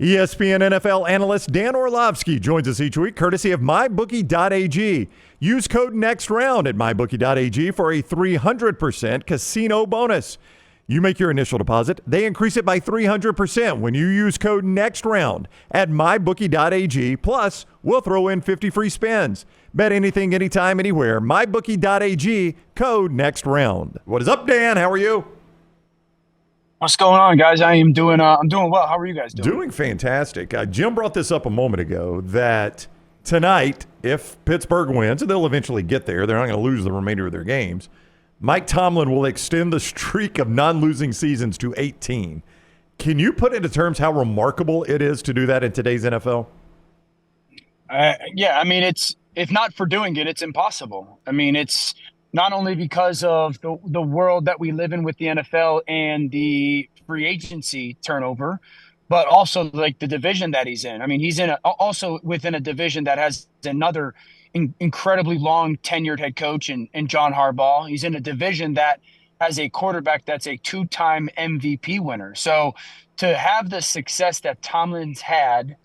ESPN NFL analyst Dan Orlovsky joins us each week courtesy of MyBookie.ag. Use code NEXTROUND at MyBookie.ag for a 300% casino bonus. You make your initial deposit, they increase it by 300% when you use code NEXTROUND at MyBookie.ag. Plus, we'll throw in 50 free spins. Bet anything, anytime, anywhere. MyBookie.ag, code NEXTROUND. What is up, Dan? How are you? What's going on, guys? I'm doing well. How are you guys doing? Doing fantastic. Jim brought this up a moment ago that tonight, if Pittsburgh wins, and they'll eventually get there, they're not going to lose the remainder of their games, Mike Tomlin will extend the streak of non-losing seasons to 18. Can you put into terms how remarkable it is to do that in today's NFL? Yeah, I mean, if not for doing it, it's impossible. I mean, it's not only because of the world that we live in with the NFL and the free agency turnover, but also like the division that he's in. I mean, he's also within a division that has another incredibly long tenured head coach in John Harbaugh. He's in a division that has a quarterback that's a two-time MVP winner. So to have the success that Tomlin's had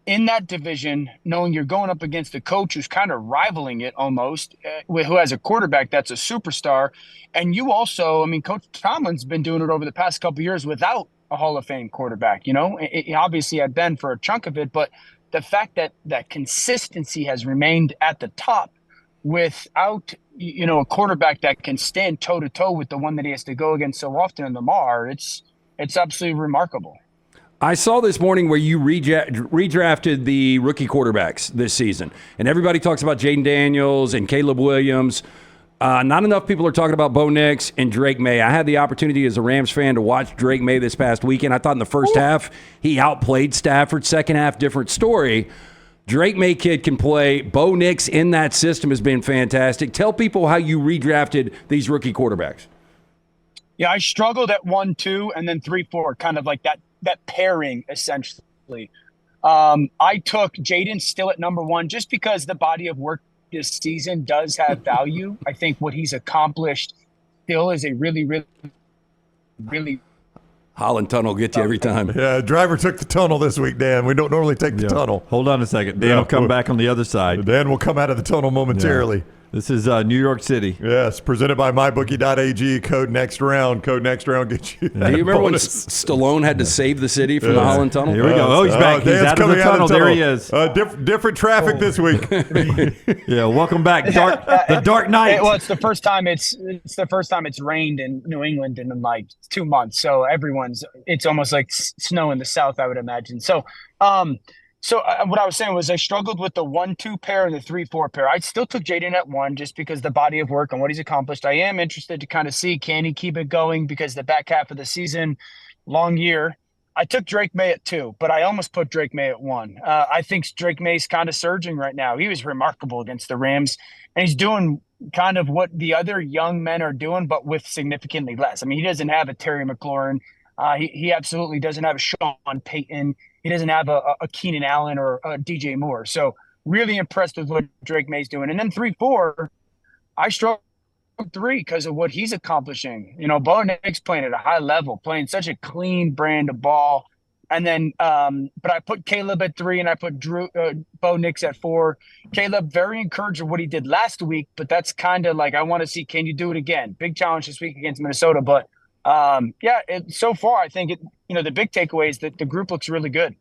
in that division, knowing you're going up against a coach who's kind of rivaling it almost, who has a quarterback that's a superstar. And you also, I mean, Coach Tomlin's been doing it over the past couple of years without a Hall of Fame quarterback. You know, it obviously had Ben for a chunk of it, but the fact that that consistency has remained at the top without, you know, a quarterback that can stand toe-to-toe with the one that he has to go against so often in Lamar, it's absolutely remarkable. I saw this morning where you redrafted the rookie quarterbacks this season, and everybody talks about Jaden Daniels and Caleb Williams. Not enough people are talking about Bo Nix and Drake May. I had the opportunity as a Rams fan to watch Drake May this past weekend. I thought in the first half he outplayed Stafford. Second half, different story. Drake May kid can play. Bo Nix in that system has been fantastic. Tell people how you redrafted these rookie quarterbacks. Yeah, I struggled at 1-2 and then 3-4, kind of like that pairing essentially. I took Jaden still at number 1 just because the body of work this season does have value. I think what he's accomplished still is a really Holland Tunnel gets you every time. Yeah, driver took the tunnel this week, Dan. We don't normally take the tunnel. Hold on a second. Dan will come back on the other side. Dan will come out of the tunnel momentarily. Yeah. This is New York City. Yes, presented by MyBookie.ag. Code NEXTROUND. Code NEXTROUND gets you that. Do you remember bonus. when Stallone had to save the city from the Holland Tunnel? Here we go. Oh, he's back. He's out of the tunnel. There he is. Different traffic this week. Yeah, welcome back. The Dark Knight. Well, it's the first time it's rained in New England in like 2 months. So it's almost like snow in the South, I would imagine. So what I was saying was I struggled with the 1-2 pair and the 3-4 pair. I still took Jaden at 1 just because the body of work and what he's accomplished. I am interested to kind of see, can he keep it going, because the back half of the season, long year. I took Drake May at 2, but I almost put Drake May at 1. I think Drake May's kind of surging right now. He was remarkable against the Rams, and he's doing kind of what the other young men are doing, but with significantly less. I mean, he doesn't have a Terry McLaurin. He absolutely doesn't have a Sean Payton. He doesn't have a Keenan Allen or a DJ Moore. So really impressed with what Drake May's doing. And then 3-4, I struggled 3 because of what he's accomplishing. You know, Bo Nix playing at a high level, playing such a clean brand of ball. And then, but I put Caleb at 3 and I put Bo Nix at 4. Caleb, very encouraged with what he did last week, but that's kind of like, I want to see, can you do it again? Big challenge this week against Minnesota. But so far, I think the big takeaway is that the group looks really good.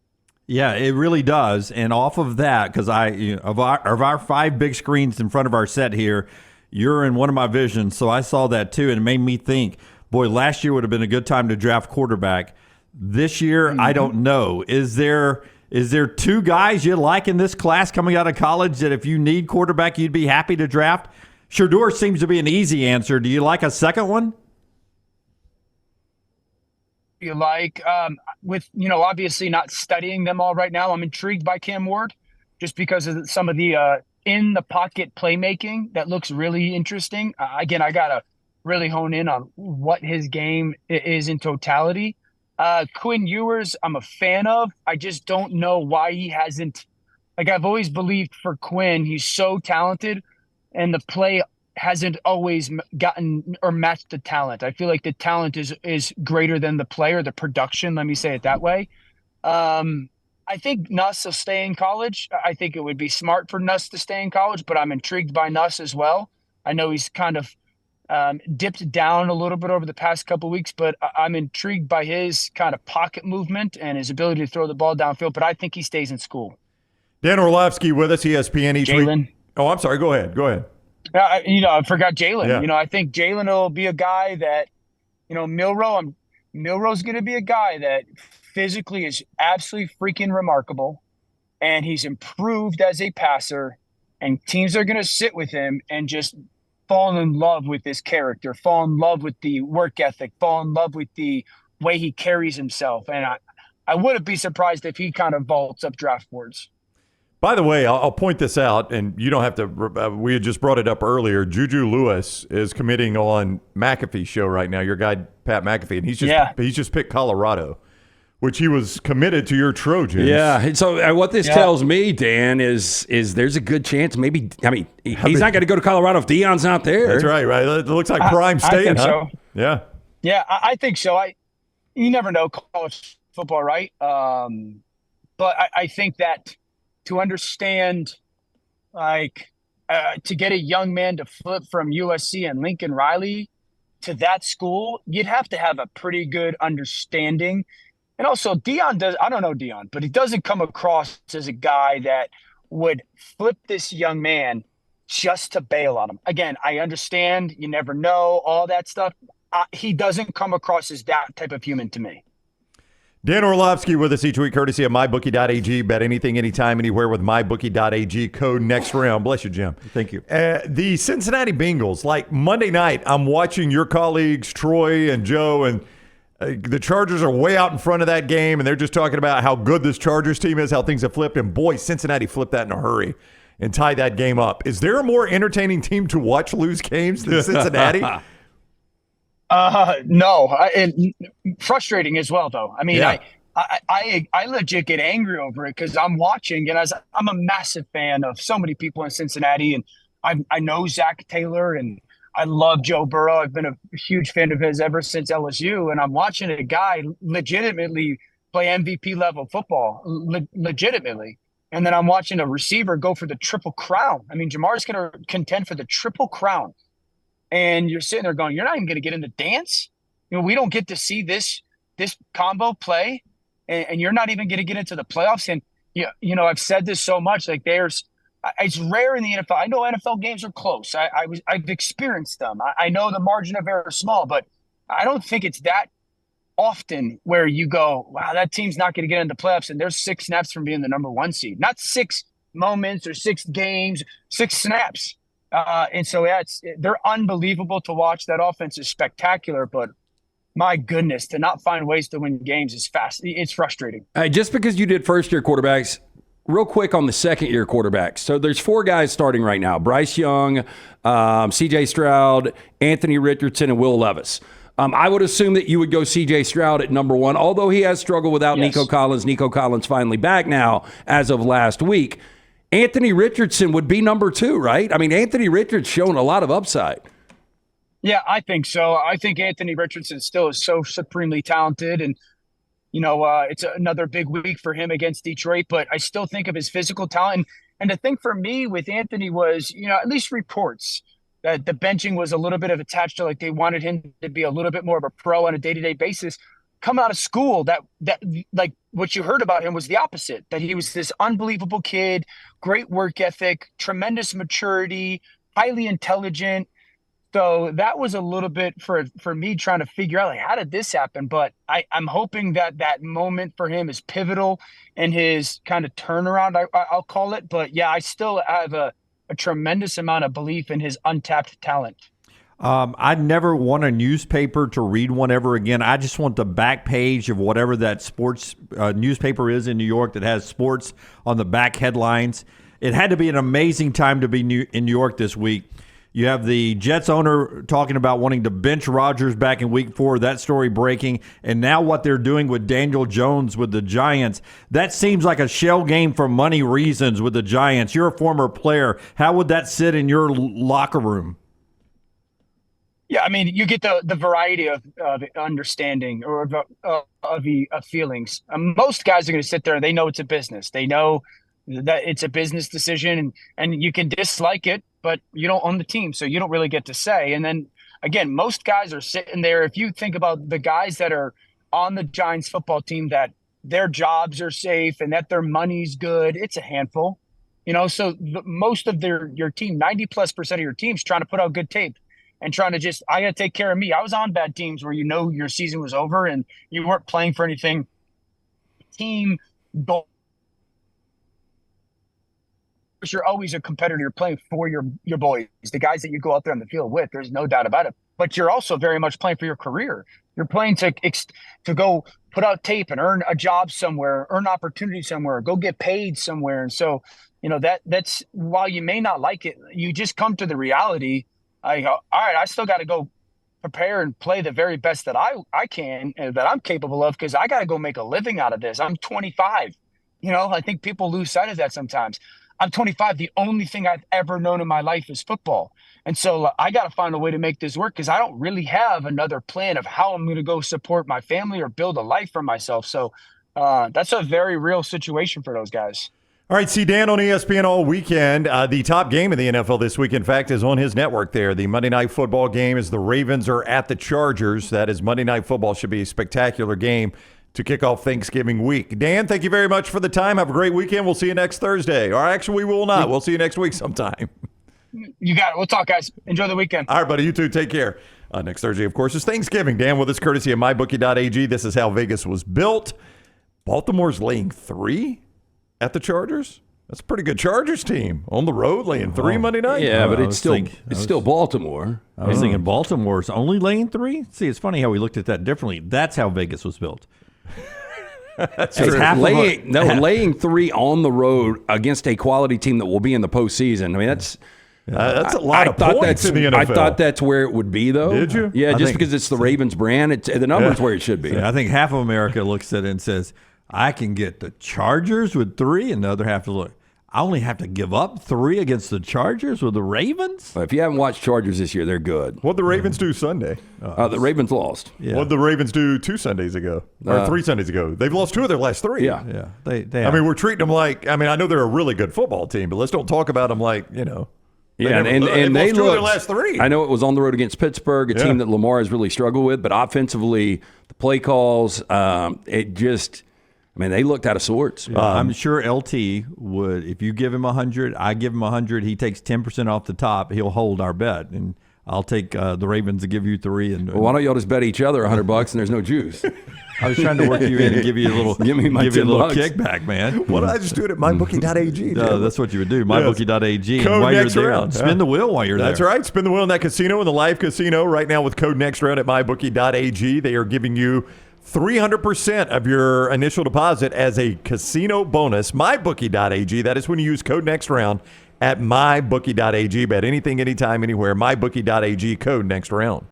Yeah, it really does. And off of that, because of our 5 big screens in front of our set here, you're in one of my visions. So I saw that too, and it made me think, boy, last year would have been a good time to draft quarterback. This year, I don't know. Is there 2 guys you like in this class coming out of college that if you need quarterback, you'd be happy to draft? Shedeur seems to be an easy answer. Do you like a second one? You like with obviously not studying them all right now, I'm intrigued by Cam Ward just because of some of the in the pocket playmaking that looks really interesting. Again, I gotta really hone in on what his game is in totality. Quinn Ewers, I'm a fan of. I just don't know why he hasn't. Like, I've always believed for Quinn, he's so talented, and the play hasn't always gotten or matched the talent. I feel like the talent is greater than the player, the production, let me say it that way. I think Nuss will stay in college. I think it would be smart for Nuss to stay in college, but I'm intrigued by Nuss as well. I know he's kind of dipped down a little bit over the past couple of weeks, but I'm intrigued by his kind of pocket movement and his ability to throw the ball downfield, but I think he stays in school. Dan Orlovsky with us, ESPN each Jalen. week. Oh, I'm sorry. Go ahead. I forgot Jalen. Yeah. I think Jalen will be a guy that, Milroe's going to be a guy that physically is absolutely freaking remarkable, and he's improved as a passer, and teams are going to sit with him and just fall in love with his character, fall in love with the work ethic, fall in love with the way he carries himself. And I wouldn't be surprised if he kind of vaults up draft boards. By the way, I'll point this out, and you don't have to. We had just brought it up earlier. JuJu Lewis is committing on McAfee's show right now. Your guy Pat McAfee, and he's just picked Colorado, which he was committed to your Trojans. Yeah. So what this tells me, Dan, is there's a good chance. Maybe he's not going to go to Colorado if Deion's not there. That's right. It looks like prime staying, I think huh? so. Yeah. Yeah, I think so. You never know college football, right? But I think that to understand, to get a young man to flip from USC and Lincoln Riley to that school, you'd have to have a pretty good understanding. And also I don't know Deion, but he doesn't come across as a guy that would flip this young man just to bail on him. Again, I understand you never know, all that stuff. He doesn't come across as that type of human to me. Dan Orlovsky with us each week, courtesy of MyBookie.ag. Bet anything, anytime, anywhere with MyBookie.ag. Code next round. Bless you, Jim. Thank you. The Cincinnati Bengals, like Monday night, I'm watching your colleagues, Troy and Joe, and the Chargers are way out in front of that game, and they're just talking about how good this Chargers team is, how things have flipped. And boy, Cincinnati flipped that in a hurry and tied that game up. Is there a more entertaining team to watch lose games than Cincinnati? No, and frustrating as well, though. I mean, Yeah. I legit get angry over it because I'm watching, and I'm a massive fan of so many people in Cincinnati, and I know Zach Taylor, and I love Joe Burrow. I've been a huge fan of his ever since LSU, and I'm watching a guy legitimately play MVP level football, legitimately. And then I'm watching a receiver go for the triple crown. I mean, Jamar's going to contend for the triple crown. And you're sitting there going, you're not even going to get in the dance. We don't get to see this combo play, and you're not even going to get into the playoffs. And I've said this so much, like it's rare in the NFL. I know NFL games are close. I've experienced them. I know the margin of error is small, but I don't think it's that often where you go, wow, that team's not going to get into playoffs, and they're 6 snaps from being the number 1 seed. Not 6 moments or 6 games, 6 snaps. And so they're unbelievable to watch. That offense is spectacular, but my goodness, to not find ways to win games is fast. It's frustrating. Just because you did first-year quarterbacks, real quick on the second-year quarterbacks. So there's 4 guys starting right now: Bryce Young, C.J. Stroud, Anthony Richardson, and Will Levis. I would assume that you would go C.J. Stroud at number 1, although he has struggled without Yes. Nico Collins. Nico Collins finally back now as of last week. Anthony Richardson would be number 2, right? I mean, Anthony Richardson's shown a lot of upside. Yeah, I think so. I think Anthony Richardson still is so supremely talented, and it's another big week for him against Detroit. But I still think of his physical talent. And the thing for me with Anthony was, at least reports that the benching was a little bit of attached to, like, they wanted him to be a little bit more of a pro on a day-to-day basis. Coming out of school, that like what you heard about him was the opposite, that he was this unbelievable kid, great work ethic, tremendous maturity, highly intelligent. So that was a little bit for me trying to figure out, like, how did this happen? But I'm hoping that moment for him is pivotal in his kind of turnaround, I'll call it. But yeah, I still have a tremendous amount of belief in his untapped talent. I'd never want a newspaper to read one ever again. I just want the back page of whatever that sports newspaper is in New York that has sports on the back headlines. It had to be an amazing time to be in New York this week. You have the Jets owner talking about wanting to bench Rodgers back in week 4, that story breaking, and now what they're doing with Daniel Jones with the Giants. That seems like a shell game for money reasons with the Giants. You're a former player. How would that sit in your locker room? Yeah, I mean, you get the variety of understanding or of feelings. Most guys are going to sit there. They know it's a business. They know that it's a business decision, and you can dislike it, but you don't own the team, so you don't really get to say. And then again, most guys are sitting there. If you think about the guys that are on the Giants football team, that their jobs are safe and that their money's good, it's a handful. So most of your team, 90+% of your team's trying to put out good tape and trying to I got to take care of me. I was on bad teams where your season was over and you weren't playing for anything. Team goal. You're always a competitor. You're playing for your boys, the guys that you go out there on the field with. There's no doubt about it. But you're also very much playing for your career. You're playing to go put out tape and earn a job somewhere, earn opportunity somewhere, go get paid somewhere. And so, that's while you may not like it, you just come to the reality. I go, all right, I still got to go prepare and play the very best that I can and that I'm capable of, because I got to go make a living out of this. I'm 25. I think people lose sight of that sometimes. I'm 25. The only thing I've ever known in my life is football. And so I got to find a way to make this work, because I don't really have another plan of how I'm going to go support my family or build a life for myself. So that's a very real situation for those guys. All right, see Dan on ESPN all weekend. The top game in the NFL this week, in fact, is on his network there. The Monday Night Football game is the Ravens are at the Chargers. That is Monday Night Football. Should be a spectacular game to kick off Thanksgiving week. Dan, thank you very much for the time. Have a great weekend. We'll see you next Thursday. Or actually, we will not. We'll see you next week sometime. You got it. We'll talk, guys. Enjoy the weekend. All right, buddy. You too. Take care. Next Thursday, of course, is Thanksgiving. Dan with us, courtesy of MyBookie.ag. This is how Vegas was built. Baltimore's laying 3 at the Chargers. That's a pretty good Chargers team on the road, laying 3 Monday night. Yeah, but it's still Baltimore. I was thinking Baltimore's only laying 3. See, it's funny how we looked at that differently. That's how Vegas was built. That's Hey, true. laying 3 on the road against a quality team that will be in the postseason. I mean, that's a lot of points in the NFL. I thought that's where it would be, though. Did you? Yeah, just because it's the Ravens brand, the number's where it should be. I think half of America looks at it and says, I can get the Chargers with 3, and the other half to look, I only have to give up 3 against the Chargers with the Ravens? If you haven't watched Chargers this year, they're good. What'd the Ravens do Sunday? The Ravens lost. Yeah. What'd the Ravens do 2 Sundays ago? Or 3 Sundays ago? They've lost 2 of their last 3. Yeah. Yeah. They I mean, we're treating them like, I know they're a really good football team, but let's don't talk about them like, Yeah, they and they lost 2 of their looked, last 3. I know it was on the road against Pittsburgh, a team that Lamar has really struggled with, but offensively, the play calls, they looked out of sorts. I'm sure LT would, if you give him 100, I give him 100, he takes 10% off the top, he'll hold our bet. And I'll take the Ravens to give you 3. And Well, why don't y'all just bet each other $100 and there's no juice? I was trying to work you in and give you a little, Give me my you a little $10. kickback, man. Why don't I just do it at mybookie.ag? That's what you would do. MyBookie.ag. Code And while you're next there, round. spin the wheel while you're That's there. right. Spin the wheel in that casino, in the live casino right now with code next round at mybookie.ag. They are giving you 300% of your initial deposit as a casino bonus. MyBookie.ag. That is when you use code next round at mybookie.ag. Bet anything, anytime, anywhere. MyBookie.ag. Code next round.